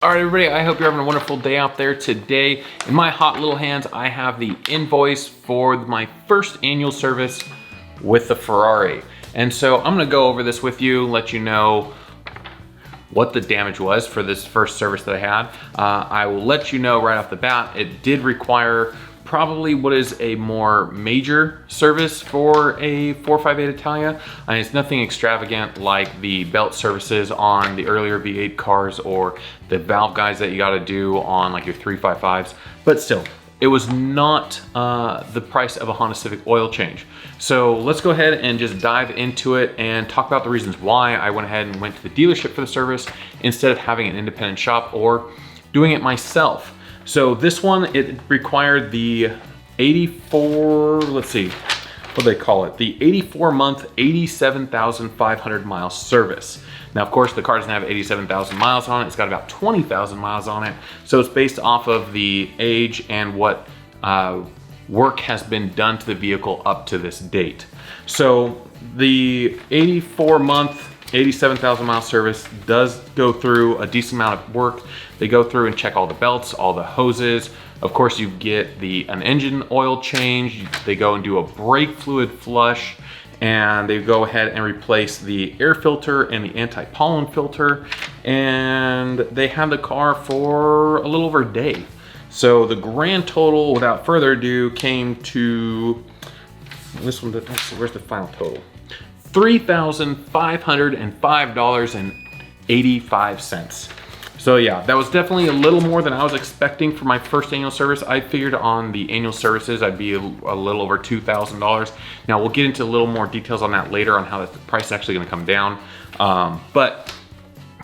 All right, everybody, I hope you're having a wonderful day out there today. In my hot little hands, I have the invoice for my first annual service with the Ferrari. And so I'm gonna go over this with you, let you know what the damage was for this first service that I had. I will let you know right off the bat, it did require probably what is a more major service for a 458 Italia. And it's nothing extravagant like the belt services on the earlier V8 cars or the valve guides that you gotta do on like your 355s, but still, it was not the price of a Honda Civic oil change. So let's go ahead and just dive into it and talk about the reasons why I went ahead and went to the dealership for the service instead of having an independent shop or doing it myself. So this one, it required the 84, let's see, what do they call it? The 84-month, 87,500 mile service. Now, of course, the car doesn't have 87,000 miles on it. It's got about 20,000 miles on it. So it's based off of the age and what work has been done to the vehicle up to this date. So the 84-month, 87,000 mile service does go through a decent amount of work. They go through and check all the belts, all the hoses. Of course, you get an engine oil change. They go and do a brake fluid flush, and they go ahead and replace the air filter and the anti-pollen filter. And they have the car for a little over a day. So the grand total, without further ado, came to, this one, where's the final total? $3,505.85. So yeah, that was definitely a little more than I was expecting for my first annual service. I figured on the annual services, I'd be a little over $2,000. Now we'll get into a little more details on that later on how the price is actually gonna come down. But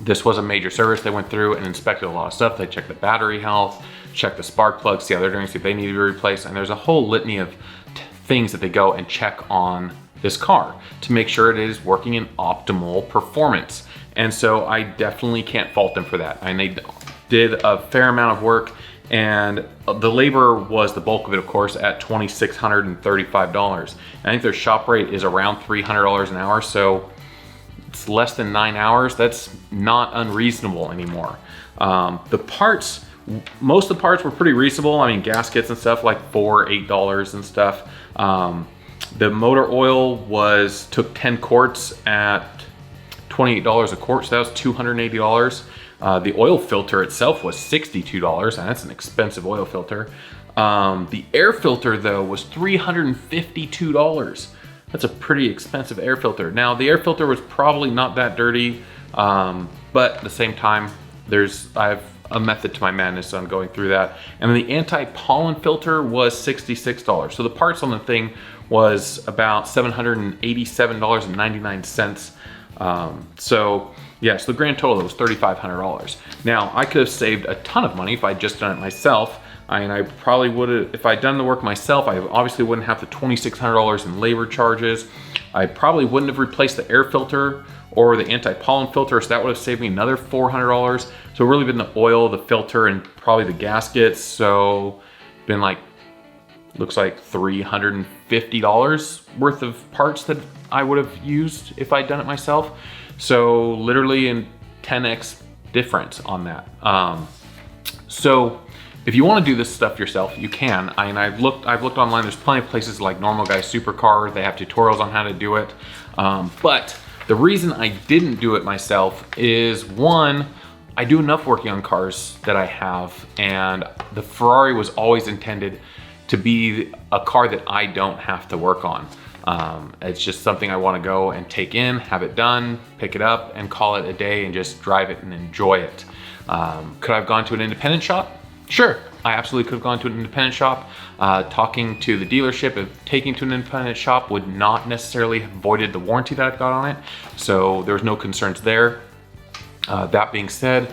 this was a major service. They went through and inspected a lot of stuff. They checked the battery health, checked the spark plugs, see how they're doing, see if they need to be replaced. And there's a whole litany of things that they go and check on this car to make sure it is working in optimal performance. And so I definitely can't fault them for that. And they did a fair amount of work, and the labor was the bulk of it, of course, at $2,635. I think their shop rate is around $300 an hour, so it's less than 9 hours. That's not unreasonable anymore. The parts, most of the parts were pretty reasonable. I mean, gaskets and stuff like $4, $8 and stuff. The motor oil took 10 quarts at $28 a quart, so that was $280. The oil filter itself was $62, and that's an expensive oil filter. The air filter, though, was $352. That's a pretty expensive air filter. Now, the air filter was probably not that dirty, but at the same time, I have a method to my madness on going through that. And then the anti-pollen filter was $66. So the parts on the thing was about $787.99. So yeah, so the grand total was $3,500. Now, I could have saved a ton of money if I'd just done it myself. I probably would have, if I'd done the work myself, I obviously wouldn't have the $2,600 in labor charges. I probably wouldn't have replaced the air filter or the anti-pollen filter, so that would have saved me another $400. So really been the oil, the filter, and probably the gaskets. So been like, looks like $350 worth of parts that I would have used if I'd done it myself. So literally in 10x difference on that. So if you want to do this stuff yourself, you can. I've looked online. There's plenty of places like Normal Guy Supercar. They have tutorials on how to do it. But the reason I didn't do it myself is, one, I do enough working on cars that I have, and the Ferrari was always intended to be a car that I don't have to work on. It's just something I want to go and take in, have it done, pick it up, and call it a day and just drive it and enjoy it. Could I have gone to an independent shop? Sure, I absolutely could have gone to an independent shop. Talking to the dealership and taking to an independent shop would not necessarily have voided the warranty that I've got on it. So there was no concerns there. That being said,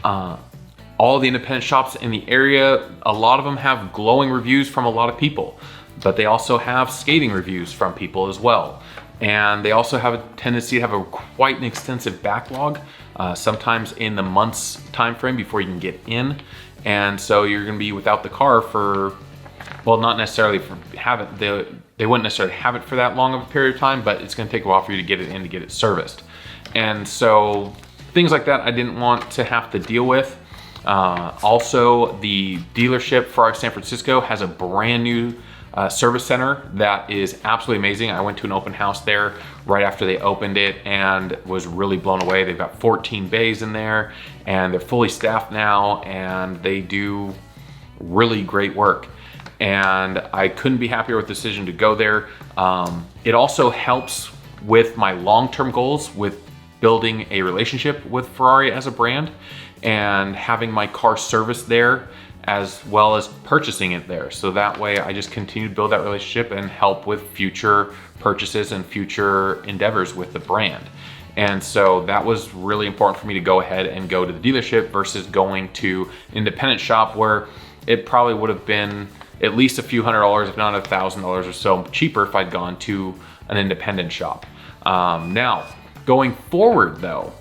all the independent shops in the area, a lot of them have glowing reviews from a lot of people, but they also have scathing reviews from people as well. And they also have a tendency to have quite an extensive backlog, sometimes in the months time frame before you can get in. And so you're gonna be without the car for, well, not necessarily for they wouldn't necessarily have it for that long of a period of time, but it's gonna take a while for you to get it in to get it serviced. And so things like that I didn't want to have to deal with. Also, the dealership Ferrari San Francisco has a brand new service center that is absolutely amazing. I went to an open house there right after they opened it and was really blown away. They've got 14 bays in there and they're fully staffed now, and they do really great work. And I couldn't be happier with the decision to go there. It also helps with my long-term goals with building a relationship with Ferrari as a brand and having my car serviced there, as well as purchasing it there. So that way I just continue to build that relationship and help with future purchases and future endeavors with the brand. And so that was really important for me to go ahead and go to the dealership versus going to an independent shop where it probably would have been at least a few $100s, if not $1,000 or so cheaper if I'd gone to an independent shop. Now, going forward though,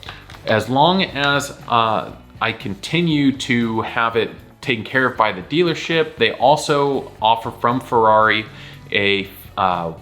as long as I continue to have it taken care of by the dealership, they also offer from Ferrari a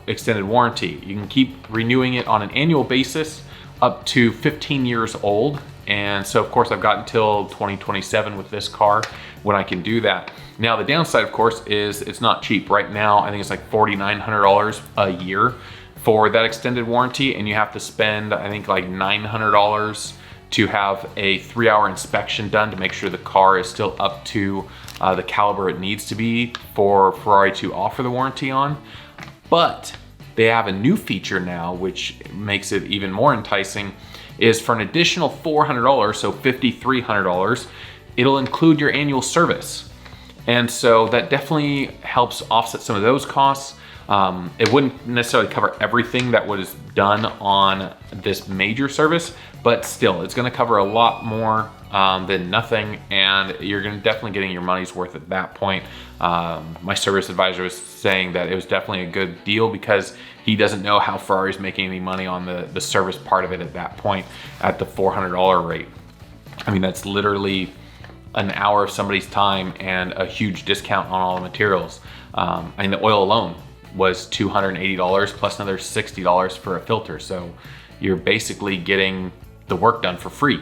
extended warranty. You can keep renewing it on an annual basis up to 15 years old. And so of course I've got until 2027 with this car when I can do that. Now the downside of course is it's not cheap. Right now I think it's like $4,900 a year for that extended warranty, and you have to spend I think like $900 to have a 3-hour inspection done to make sure the car is still up to the caliber it needs to be for Ferrari to offer the warranty on. But they have a new feature now which makes it even more enticing, is for an additional $400, so $5,300, it'll include your annual service. And so that definitely helps offset some of those costs. It wouldn't necessarily cover everything that was done on this major service, but still it's gonna cover a lot more than nothing, and you're definitely getting your money's worth at that point. My service advisor was saying that it was definitely a good deal because he doesn't know how Ferrari's making any money on the service part of it at that point at the $400 rate. I mean, that's literally an hour of somebody's time and a huge discount on all the materials. I mean, the oil alone was $280 plus another $60 for a filter. So you're basically getting the work done for free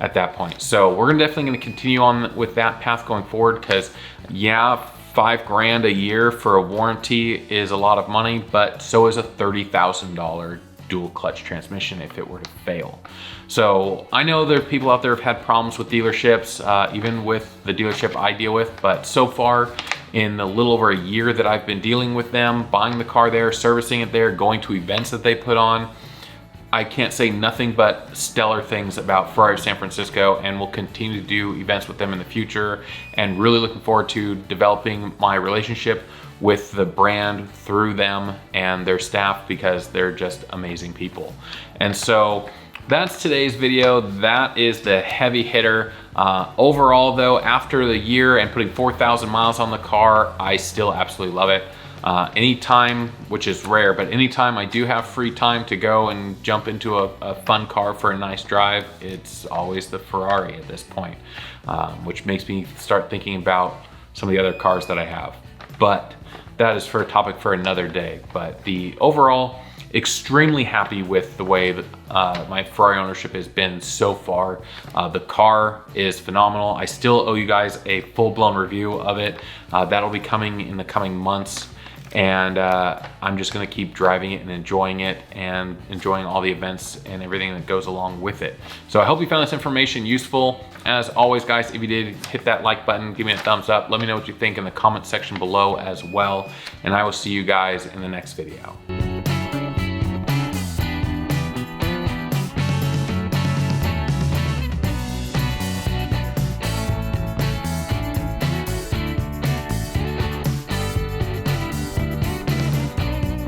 at that point. So we're definitely gonna continue on with that path going forward, because yeah, $5,000 a year for a warranty is a lot of money, but so is a $30,000 dual clutch transmission if it were to fail. So I know there are people out there who've had problems with dealerships, even with the dealership I deal with, but so far in the little over a year that I've been dealing with them, buying the car there, servicing it there, going to events that they put on, I can't say nothing but stellar things about Ferrari San Francisco, and will continue to do events with them in the future, and really looking forward to developing my relationship with the brand through them and their staff, because they're just amazing people. And so that's today's video. That is the heavy hitter. Overall though, after the year and putting 4,000 miles on the car, I still absolutely love it. Anytime, which is rare, but anytime I do have free time to go and jump into a fun car for a nice drive, it's always the Ferrari at this point, which makes me start thinking about some of the other cars that I have. But that is for a topic for another day. But the overall, extremely happy with the way that my Ferrari ownership has been so far. The car is phenomenal. I still owe you guys a full-blown review of it. That'll be coming in the coming months. And I'm just gonna keep driving it and enjoying all the events and everything that goes along with it. So I hope you found this information useful. As always guys, if you did, hit that like button, give me a thumbs up, let me know what you think in the comment section below as well, and I will see you guys in the next video.